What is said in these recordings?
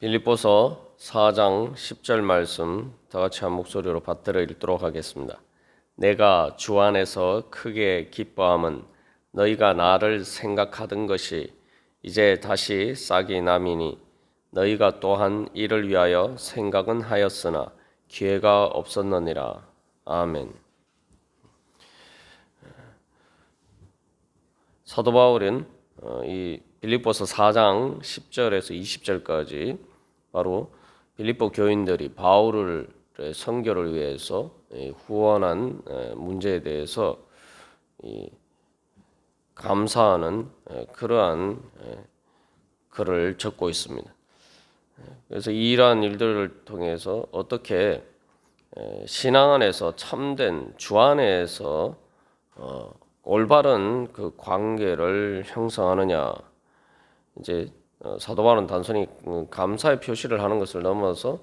빌립보서 4장 10절 말씀 다 같이 한 목소리로 받들어 읽도록 하겠습니다. 내가 주 안에서 크게 기뻐함은 너희가 나를 생각하던 것이 이제 다시 싹이 남이니 너희가 또한 이를 위하여 생각은 하였으나 기회가 없었느니라. 아멘. 사도 바울은 이 빌립보서 4장 10절에서 20절까지 바로 빌립보 교인들이 바울을 선교를 위해서 후원한 문제에 대해서 감사하는 그러한 글을 적고 있습니다. 그래서 이러한 일들을 통해서 어떻게 신앙 안에서 참된 주 안에서 올바른 그 관계를 형성하느냐. 이제 사도 바울은 단순히 감사의 표시를 하는 것을 넘어서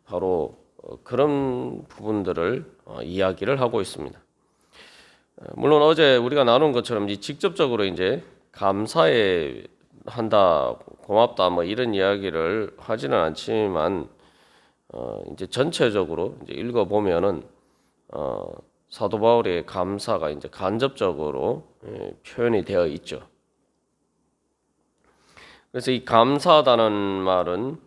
바로 그런 부분들을 이야기를 하고 있습니다. 물론 어제 우리가 나눈 것처럼 직접적으로 이제 감사해 한다, 고맙다 뭐 이런 이야기를 하지는 않지만 이제 전체적으로 이제 읽어 보면은 사도 바울의 감사가 이제 간접적으로 표현이 되어 있죠. 그래서 이 감사하다는 말은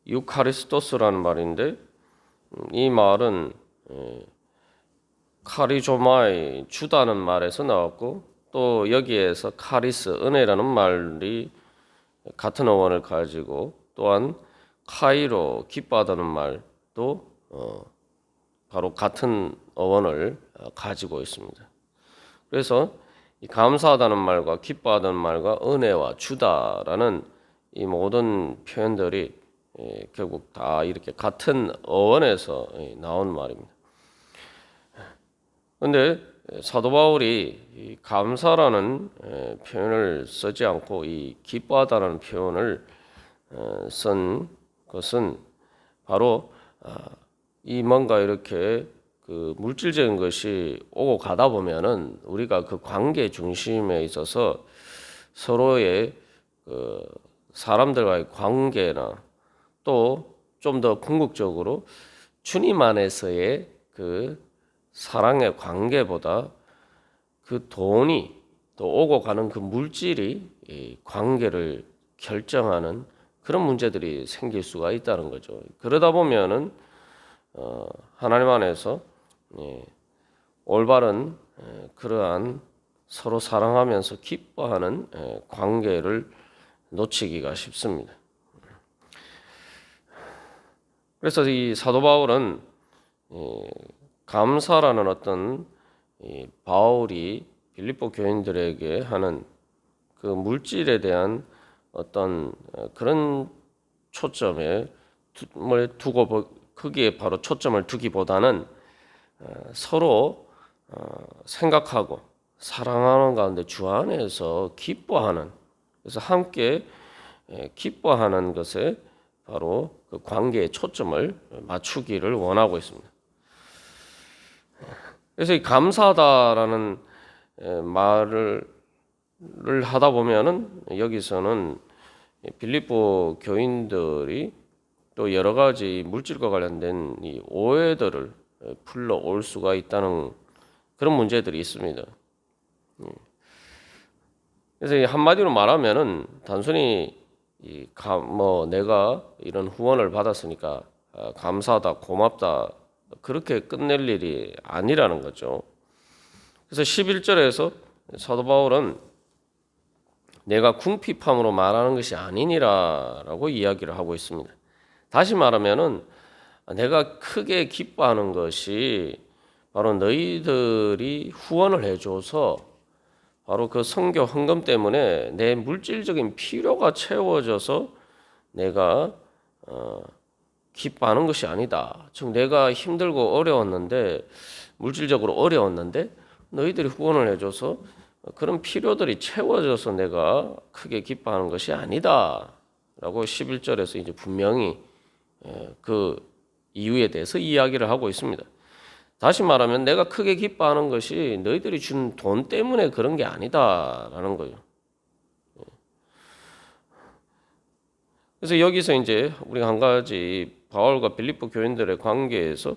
유카리스토스라는 말인데 이 말은 카리조마이 주다는 말에서 나왔고 또 여기에서 카리스 은혜라는 말이 같은 어원을 가지고 또한 카이로 기뻐하다는 말도 바로 같은 어원을 가지고 있습니다. 그래서 이 감사하다는 말과 기뻐하다는 말과 은혜와 주다라는 이 모든 표현들이 결국 다 이렇게 같은 어원에서 나온 말입니다. 그런데 사도 바울이 이 감사라는 표현을 쓰지 않고 이 기뻐하다라는 표현을 쓴 것은 바로 이 뭔가 이렇게 그 물질적인 것이 오고 가다 보면은 우리가 그 관계 중심에 있어서 서로의 그 사람들과의 관계나 또 좀 더 궁극적으로 주님 안에서의 그 사랑의 관계보다 그 돈이 또 오고 가는 그 물질이 이 관계를 결정하는 그런 문제들이 생길 수가 있다는 거죠. 그러다 보면은 하나님 안에서 올바른 그러한 서로 사랑하면서 기뻐하는 관계를 놓치기가 쉽습니다. 그래서 이 사도 바울은 감사라는 어떤 바울이 빌립보 교인들에게 하는 그 물질에 대한 어떤 그런 초점에 두고 거기에 바로 초점을 두기보다는 서로 생각하고 사랑하는 가운데 주 안에서 기뻐하는, 그래서 함께 기뻐하는 것에 바로 그 관계의 초점을 맞추기를 원하고 있습니다. 그래서 이 감사하다라는 말을 하다 보면은 여기서는 빌립보 교인들이 또 여러 가지 물질과 관련된 이 오해들을 풀러올 수가 있다는 그런 문제들이 있습니다. 그래서 한마디로 말하면은 단순히 내가 이런 후원을 받았으니까 감사하다, 고맙다 그렇게 끝낼 일이 아니라는 거죠. 그래서 11절에서 사도 바울은 내가 궁핍함으로 말하는 것이 아니니라라고 이야기를 하고 있습니다. 다시 말하면은 내가 크게 기뻐하는 것이 바로 너희들이 후원을 해줘서 바로 그 선교 헌금 때문에 내 물질적인 필요가 채워져서 내가 기뻐하는 것이 아니다. 즉 내가 힘들고 어려웠는데 물질적으로 어려웠는데 너희들이 후원을 해줘서 그런 필요들이 채워져서 내가 크게 기뻐하는 것이 아니다. 라고 11절에서 이제 분명히 그 이유에 대해서 이야기를 하고 있습니다. 다시 말하면 내가 크게 기뻐하는 것이 너희들이 준 돈 때문에 그런 게 아니다라는 거예요. 그래서 여기서 이제 우리가 한 가지 바울과 빌립보 교인들의 관계에서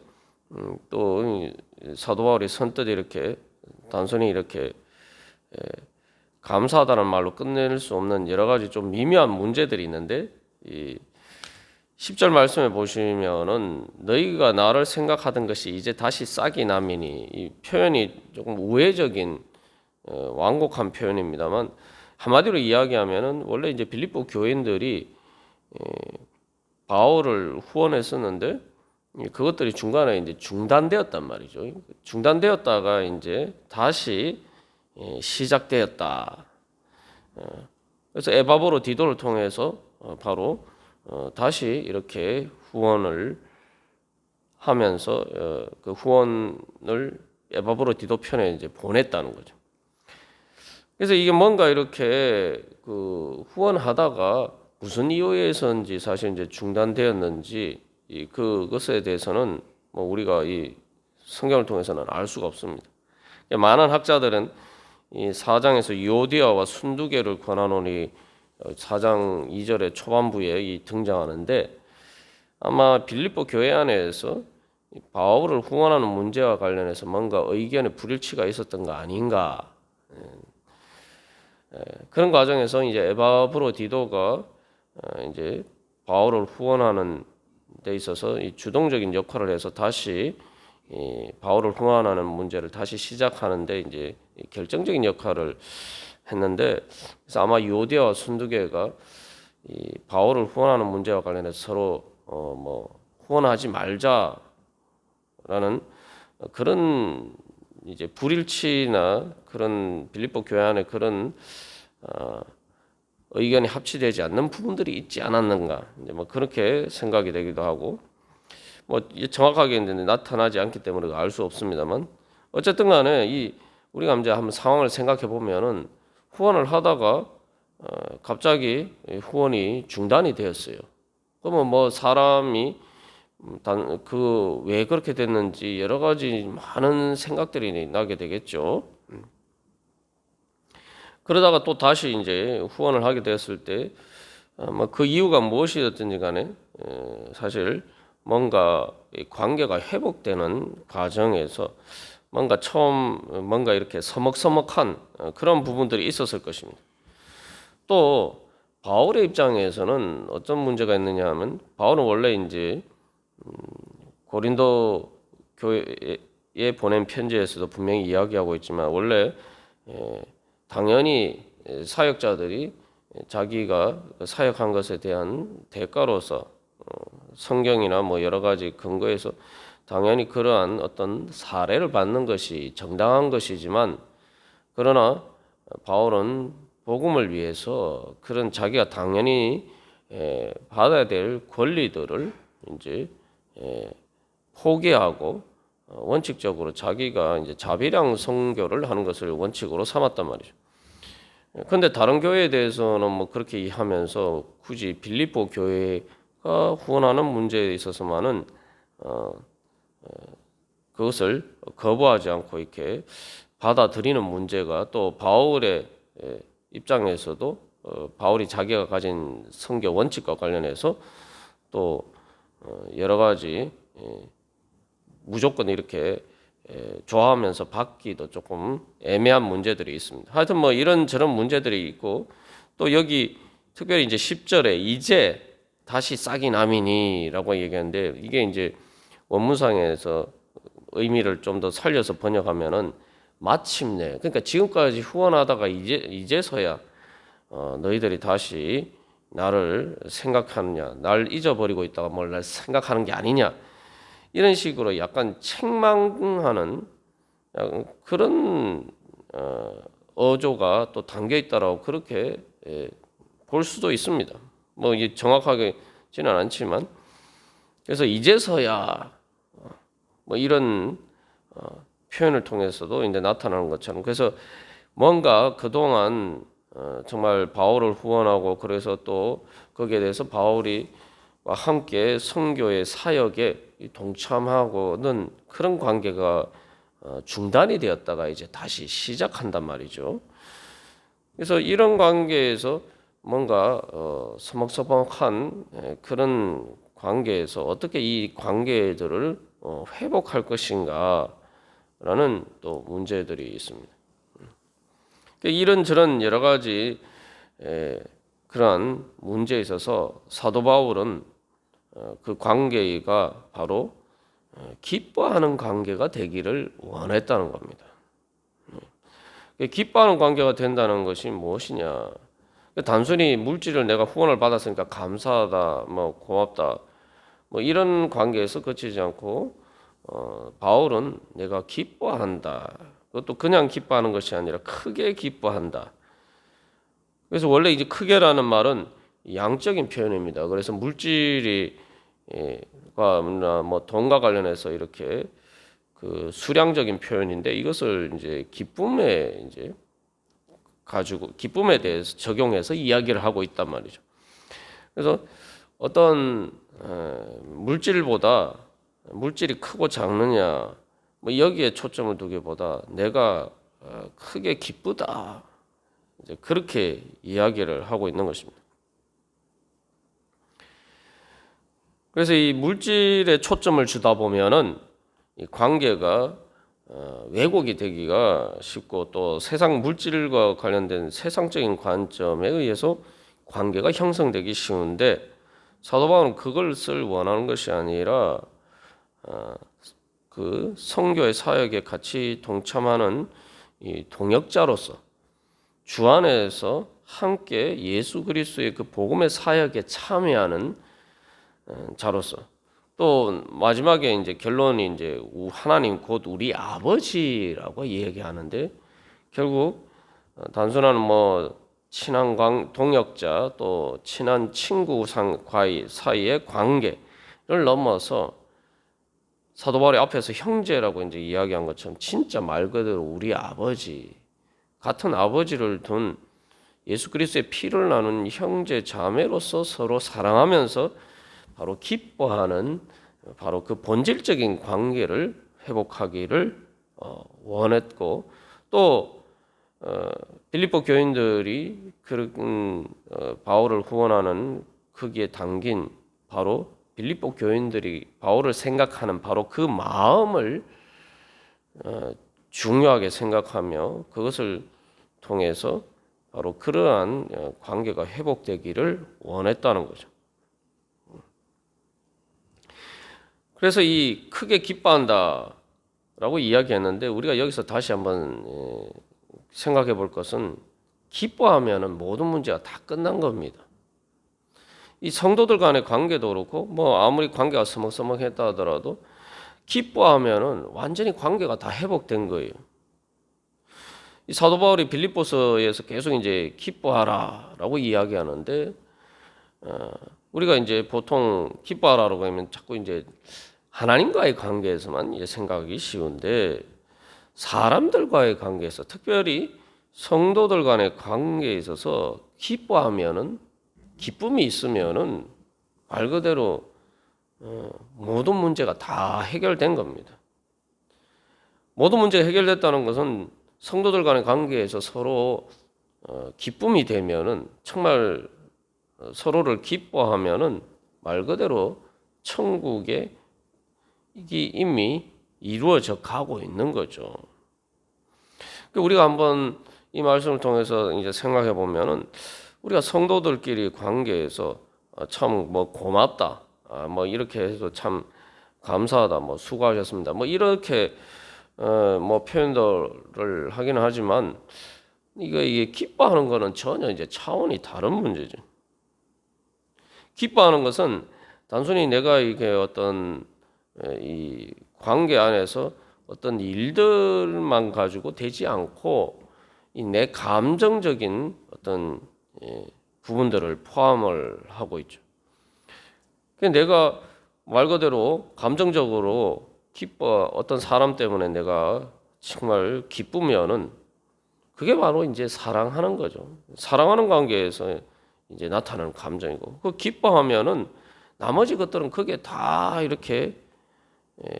또 사도 바울이 선뜻 이렇게 단순히 이렇게 감사하다는 말로 끝낼 수 없는 여러 가지 좀 미묘한 문제들이 있는데, 이 10절 말씀에 보시면은 너희가 나를 생각하던 것이 이제 다시 싹이 나미니, 이 표현이 조금 우회적인 완곡한 표현입니다만, 한마디로 이야기하면은 원래 이제 빌립보 교인들이 바울을 후원했었는데 그것들이 중간에 이제 중단되었단 말이죠. 중단되었다가 이제 다시 시작되었다. 그래서 에바브로 디도를 통해서 바로 다시 이렇게 후원을 하면서 그 후원을 에바브로 디도 편에 이제 보냈다는 거죠. 그래서 이게 뭔가 이렇게 그 후원하다가 무슨 이유에서인지 사실 이제 중단되었는지 그것에 대해서는 뭐 우리가 이 성경을 통해서는 알 수가 없습니다. 많은 학자들은 이 4장에서 유오디아와 순두개를 권하노니 4장 2절의 초반부에 이 등장하는데, 아마 빌립보 교회 안에서 바울을 후원하는 문제와 관련해서 뭔가 의견의 불일치가 있었던 거 아닌가. 그런 과정에서 이제 에바브로 디도가 이제 바울을 후원하는 데 있어서 이 주동적인 역할을 해서 다시 이 바울을 후원하는 문제를 다시 시작하는데 이제 결정적인 역할을 했는데, 그래서 아마 유오디아와 순두개가 이 바울을 후원하는 문제와 관련해서 서로 뭐 후원하지 말자라는 그런 이제 불일치나 그런 빌립보 교회 안에 그런 의견이 합치되지 않는 부분들이 있지 않았는가, 이제 뭐 그렇게 생각이 되기도 하고, 뭐 정확하게 나타나지 않기 때문에 알 수 없습니다만, 어쨌든 간에 이 우리가 이제 한번 상황을 생각해 보면은 후원을 하다가 갑자기 후원이 중단이 되었어요. 그러면 뭐 사람이 그 왜 그렇게 됐는지 여러 가지 많은 생각들이 나게 되겠죠. 그러다가 또 다시 이제 후원을 하게 되었을 때 뭐 그 이유가 무엇이었든지 간에 사실 뭔가 관계가 회복되는 과정에서 뭔가 처음 뭔가 이렇게 서먹서먹한 그런 부분들이 있었을 것입니다. 또 바울의 입장에서는 어떤 문제가 있느냐 하면, 바울은 원래 이제 고린도 교회에 보낸 편지에서도 분명히 이야기하고 있지만, 원래 당연히 사역자들이 자기가 사역한 것에 대한 대가로서 성경이나 뭐 여러 가지 근거에서 당연히 그러한 어떤 사례를 받는 것이 정당한 것이지만, 그러나 바울은 복음을 위해서 그런 자기가 당연히 받아야 될 권리들을 이제 포기하고 원칙적으로 자기가 이제 자비량 선교를 하는 것을 원칙으로 삼았단 말이죠. 그런데 다른 교회에 대해서는 뭐 그렇게 이해하면서 굳이 빌립보 교회가 후원하는 문제에 있어서만은 그것을 거부하지 않고 이렇게 받아들이는 문제가, 또 바울의 입장에서도 바울이 자기가 가진 선교 원칙과 관련해서 또 여러 가지 무조건 이렇게 좋아하면서 받기도 조금 애매한 문제들이 있습니다. 하여튼 뭐 이런 저런 문제들이 있고, 또 여기 특별히 이제 10절에 이제 다시 싹이 나미니라고 얘기하는데, 이게 이제 원문상에서 의미를 좀 더 살려서 번역하면은 마침내, 그러니까 지금까지 후원하다가 이제서야 너희들이 다시 나를 생각하느냐, 날 잊어버리고 있다가 뭘 날 생각하는 게 아니냐, 이런 식으로 약간 책망하는 그런 어조가 또 담겨 있다라고 그렇게 볼 수도 있습니다. 뭐 이게 정확하게지는 않지만, 그래서 이제서야 뭐 이런 표현을 통해서도 이제 나타나는 것처럼, 그래서 뭔가 그동안 정말 바울을 후원하고, 그래서 또 거기에 대해서 바울이 함께 선교의 사역에 동참하고는 그런 관계가 중단이 되었다가 이제 다시 시작한단 말이죠. 그래서 이런 관계에서 뭔가 서먹서먹한 그런 관계에서 어떻게 이 관계들을 회복할 것인가라는 또 문제들이 있습니다. 이런저런 여러 가지 그러한 문제에 있어서 사도 바울은 그 관계가 바로 기뻐하는 관계가 되기를 원했다는 겁니다. 기뻐하는 관계가 된다는 것이 무엇이냐? 단순히 물질을 내가 후원을 받았으니까 감사하다, 뭐 고맙다, 뭐 이런 관계에서 그치지 않고 바울은 내가 기뻐한다. 그것도 그냥 기뻐하는 것이 아니라 크게 기뻐한다. 그래서 원래 이제 크게라는 말은 양적인 표현입니다. 그래서 물질이 뭐 돈과 관련해서 이렇게 그 수량적인 표현인데 이것을 이제 기쁨에 이제 가지고 기쁨에 대해서 적용해서 이야기를 하고 있단 말이죠. 그래서 어떤 물질보다 물질이 크고 작느냐 뭐 여기에 초점을 두기보다 내가 크게 기쁘다 이제 그렇게 이야기를 하고 있는 것입니다. 그래서 이 물질에 초점을 주다 보면은 이 관계가 왜곡이 되기가 쉽고 또 세상 물질과 관련된 세상적인 관점에 의해서 관계가 형성되기 쉬운데 사도 바울은 그것을 원하는 것이 아니라 그 선교의 사역에 같이 동참하는 이 동역자로서 주 안에서 함께 예수 그리스도의 그 복음의 사역에 참여하는 자로서 또 마지막에 이제 결론이 이제 하나님 곧 우리 아버지라고 얘기하는데 결국 단순한 뭐 친한 동역자 또 친한 친구 사이의 관계를 넘어서 사도 바울이 앞에서 형제라고 이제 이야기한 것처럼 진짜 말 그대로 우리 아버지 같은 아버지를 둔 예수 그리스도의 피를 나눈 형제 자매로서 서로 사랑하면서 바로 기뻐하는 바로 그 본질적인 관계를 회복하기를 원했고 또 빌립보 교인들이 그런 바울을 후원하는 거기에 담긴 바로 빌립보 교인들이 바울을 생각하는 바로 그 마음을 중요하게 생각하며 그것을 통해서 바로 그러한 관계가 회복되기를 원했다는 거죠. 그래서 이 크게 기뻐한다라고 이야기했는데 우리가 여기서 다시 한번 생각해 볼 것은 기뻐하면은 모든 문제가 다 끝난 겁니다. 이 성도들 간의 관계도 그렇고 뭐 아무리 관계가 서먹서먹했다 하더라도 기뻐하면은 완전히 관계가 다 회복된 거예요. 이 사도 바울이 빌립보서에서 계속 이제 기뻐하라라고 이야기하는데 우리가 이제 보통 기뻐하라고 하면 자꾸 이제 하나님과의 관계에서만 이제 생각하기 쉬운데 사람들과의 관계에서 특별히 성도들 간의 관계에 있어서 기뻐하면은 기쁨이 있으면은 말 그대로 모든 문제가 다 해결된 겁니다. 모든 문제가 해결됐다는 것은 성도들 간의 관계에서 서로 기쁨이 되면은 정말 서로를 기뻐하면은 말 그대로 천국에 이게 이미 이루어져 가고 있는 거죠. 우리가 한번 이 말씀을 통해서 이제 생각해 보면은 우리가 성도들끼리 관계에서 참 뭐 고맙다, 뭐 이렇게 해서 참 감사하다, 뭐 수고하셨습니다, 뭐 이렇게 뭐 표현들을 하기는 하지만 이게 기뻐하는 거는 전혀 이제 차원이 다른 문제죠. 기뻐하는 것은 단순히 내가 이게 어떤 이 관계 안에서 어떤 일들만 가지고 되지 않고 이 내 감정적인 어떤 부분들을 포함을 하고 있죠. 내가 말 그대로 감정적으로 어떤 사람 때문에 내가 정말 기쁘면은 그게 바로 이제 사랑하는 거죠. 사랑하는 관계에서 이제 나타나는 감정이고 그 기뻐하면은 나머지 것들은 그게 다 이렇게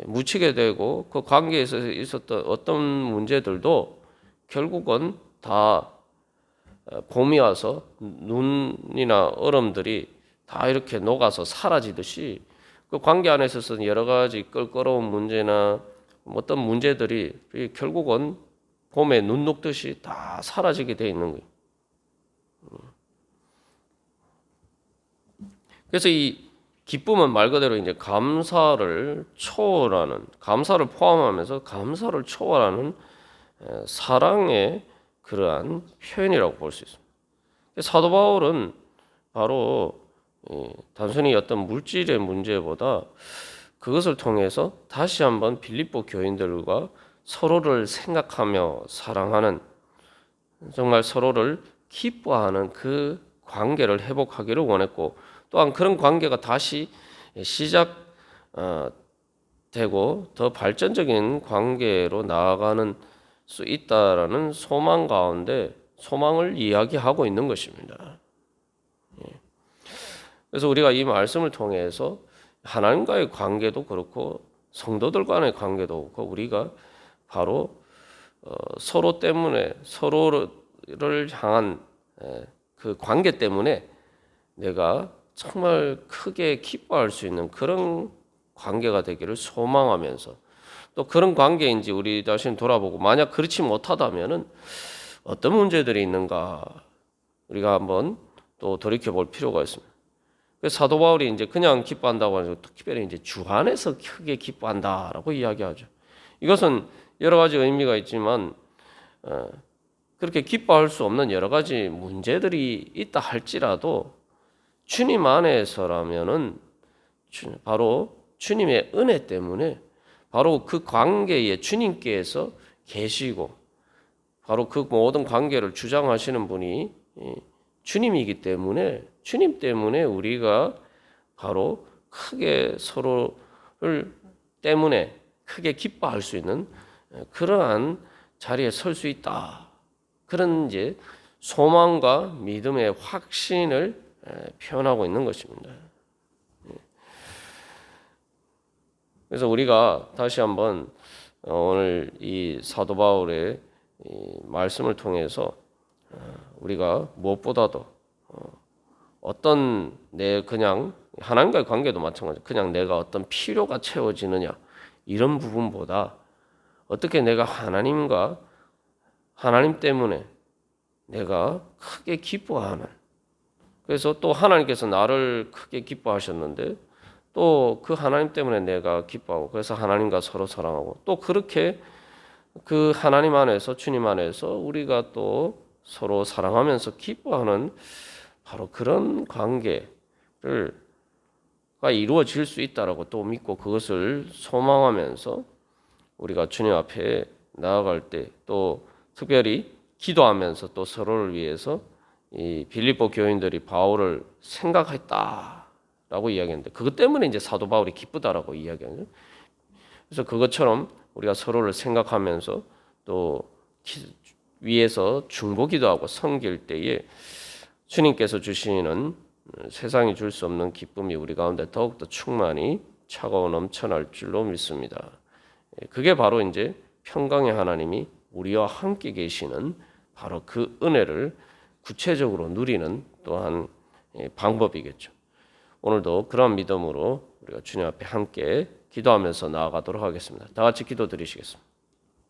묻히게 되고 그 관계에서 있었던 어떤 문제들도 결국은 다 봄이 와서 눈이나 얼음들이 다 이렇게 녹아서 사라지듯이 그 관계 안에 있어서는 여러 가지 껄끄러운 문제나 어떤 문제들이 결국은 봄에 눈 녹듯이 다 사라지게 돼 있는 거예요. 그래서 이 기쁨은 말 그대로 이제 감사를 초월하는, 감사를 포함하면서 감사를 초월하는 사랑의 그러한 표현이라고 볼 수 있습니다. 사도 바울은 바로 단순히 어떤 물질의 문제보다 그것을 통해서 다시 한번 빌립보 교인들과 서로를 생각하며 사랑하는, 정말 서로를 기뻐하는 그 관계를 회복하기를 원했고, 또한 그런 관계가 다시 시작되고 더 발전적인 관계로 나아가는 수 있다라는 소망 가운데 소망을 이야기하고 있는 것입니다. 그래서 우리가 이 말씀을 통해서 하나님과의 관계도 그렇고 성도들 간의 관계도 그렇고 우리가 바로 서로 때문에 서로를 향한 그 관계 때문에 내가 정말 크게 기뻐할 수 있는 그런 관계가 되기를 소망하면서, 또 그런 관계인지 우리 자신 돌아보고 만약 그렇지 못하다면은 어떤 문제들이 있는가 우리가 한번 또 돌이켜 볼 필요가 있습니다. 사도 바울이 이제 그냥 기뻐한다고 하죠. 특별히 이제 주 안에서 크게 기뻐한다라고 이야기하죠. 이것은 여러 가지 의미가 있지만 그렇게 기뻐할 수 없는 여러 가지 문제들이 있다 할지라도 주님 안에서라면은 바로 주님의 은혜 때문에 바로 그 관계에 주님께서 계시고 바로 그 모든 관계를 주장하시는 분이 주님이기 때문에 주님 때문에 우리가 바로 크게 서로를 때문에 크게 기뻐할 수 있는 그러한 자리에 설 수 있다. 그런 이제 소망과 믿음의 확신을 표현하고 있는 것입니다. 그래서 우리가 다시 한번 오늘 이 사도 바울의 이 말씀을 통해서 우리가 무엇보다도 어떤 내 그냥 하나님과의 관계도 마찬가지, 그냥 내가 어떤 필요가 채워지느냐 이런 부분보다 어떻게 내가 하나님 때문에 내가 크게 기뻐하는, 그래서 또 하나님께서 나를 크게 기뻐하셨는데 또 그 하나님 때문에 내가 기뻐하고 그래서 하나님과 서로 사랑하고 또 그렇게 그 하나님 안에서 주님 안에서 우리가 또 서로 사랑하면서 기뻐하는 바로 그런 관계가 이루어질 수 있다라고 또 믿고 그것을 소망하면서 우리가 주님 앞에 나아갈 때 또 특별히 기도하면서 또 서로를 위해서 이 빌립보 교인들이 바울을 생각했다라고 이야기했는데 그것 때문에 이제 사도 바울이 기쁘다라고 이야기하죠. 그래서 그것처럼 우리가 서로를 생각하면서 또 위에서 중보기도하고 섬길 때에 주님께서 주시는 세상이 줄 수 없는 기쁨이 우리 가운데 더욱더 충만히 차가워 넘쳐날 줄로 믿습니다. 그게 바로 이제 평강의 하나님이 우리와 함께 계시는 바로 그 은혜를 구체적으로 누리는 또한 방법이겠죠. 오늘도 그런 믿음으로 우리가 주님 앞에 함께 기도하면서 나아가도록 하겠습니다. 다 같이 기도드리시겠습니다.